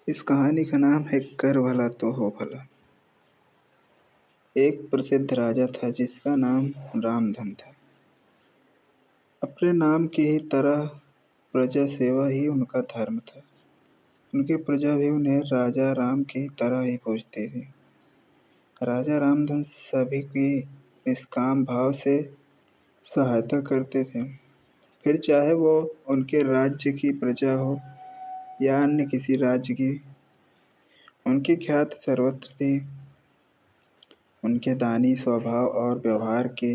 इस कहानी का नाम है कर भला तो हो भला। एक प्रसिद्ध राजा था जिसका नाम रामधन था। अपने नाम की ही तरह प्रजा सेवा ही उनका धर्म था। उनकी प्रजा भी उन्हें राजा राम की तरह ही पूजती थी। राजा रामधन सभी की निष्काम भाव से सहायता करते थे, फिर चाहे वो उनके राज्य की प्रजा हो या अन्य किसी राज्य की। उनकी ख्याति सर्वत्र थी। उनके दानी स्वभाव और व्यवहार के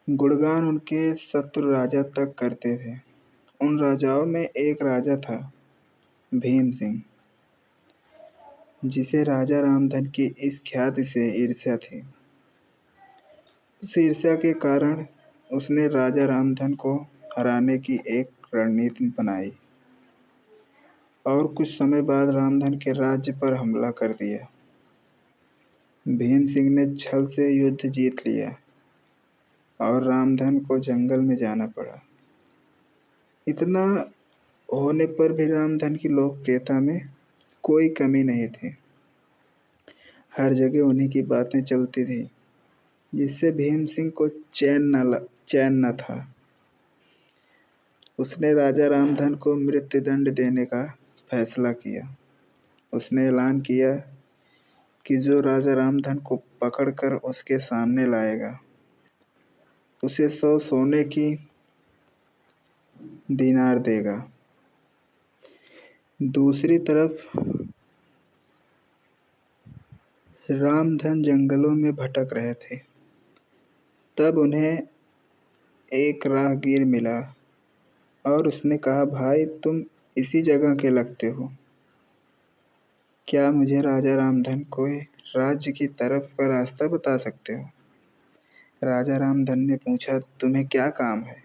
गुणगान उनके शत्रु राजा तक करते थे। उन राजाओं में एक राजा था, भीम सिंह, जिसे राजा रामधन की इस ख्याति से ईर्ष्या थी। उस ईर्ष्या के कारण उसने राजा रामधन को हराने की एक रणनीति बनाई और कुछ समय बाद रामधन के राज्य पर हमला कर दिया। भीम सिंह ने छल से युद्ध जीत लिया और रामधन को जंगल में जाना पड़ा। इतना होने पर भी रामधन की लोकप्रियता में कोई कमी नहीं थी। हर जगह उन्हीं की बातें चलती थी, जिससे भीम सिंह को चैन न था। उसने राजा रामधन को मृत्युदंड देने का फैसला किया। उसने ऐलान किया कि जो राजा रामधन को पकड़कर उसके सामने लाएगा, उसे 100 सोने की दीनार देगा। दूसरी तरफ रामधन जंगलों में भटक रहे थे। तब उन्हें एक राहगीर मिला और उसने कहा, भाई तुम इसी जगह के लगते हो, क्या मुझे राजा रामधन को राज्य की तरफ का रास्ता बता सकते हो? राजा रामधन ने पूछा, तुम्हें क्या काम है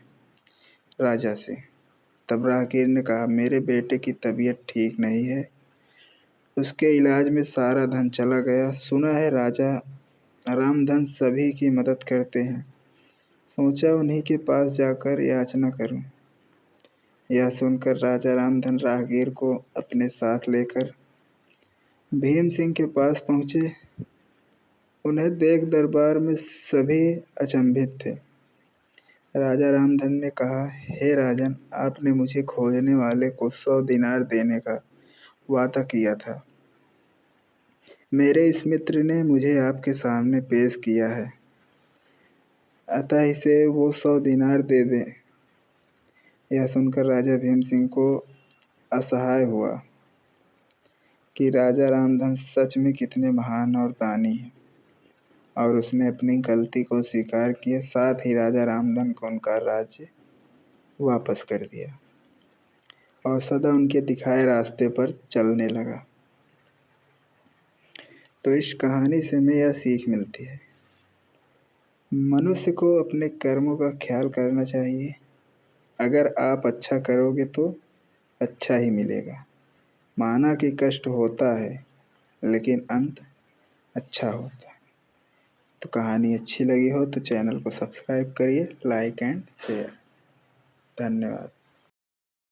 राजा से? तब राहगीर ने कहा, मेरे बेटे की तबीयत ठीक नहीं है, उसके इलाज में सारा धन चला गया। सुना है राजा रामधन सभी की मदद करते हैं, सोचा उन्हीं के पास जाकर याचना करूं। यह सुनकर राजा रामधन राहगीर को अपने साथ लेकर भीम सिंह के पास पहुंचे। उन्हें देख दरबार में सभी अचंभित थे। राजा रामधन ने कहा, हे राजन, आपने मुझे खोजने वाले को 100 दिनार देने का वादा किया था। मेरे इस मित्र ने मुझे आपके सामने पेश किया है, अतः इसे वो 100 दिनार दे दे। यह सुनकर राजा भीम सिंह को असहाय हुआ कि राजा रामधन सच में कितने महान और दानी हैं, और उसने अपनी गलती को स्वीकार किया। साथ ही राजा रामधन को उनका राज्य वापस कर दिया और सदा उनके दिखाए रास्ते पर चलने लगा। तो इस कहानी से हमें यह सीख मिलती है, मनुष्य को अपने कर्मों का ख्याल करना चाहिए। अगर आप अच्छा करोगे तो अच्छा ही मिलेगा। माना कि कष्ट होता है, लेकिन अंत अच्छा होता है। तो कहानी अच्छी लगी हो तो चैनल को सब्सक्राइब करिए, लाइक एंड शेयर। धन्यवाद।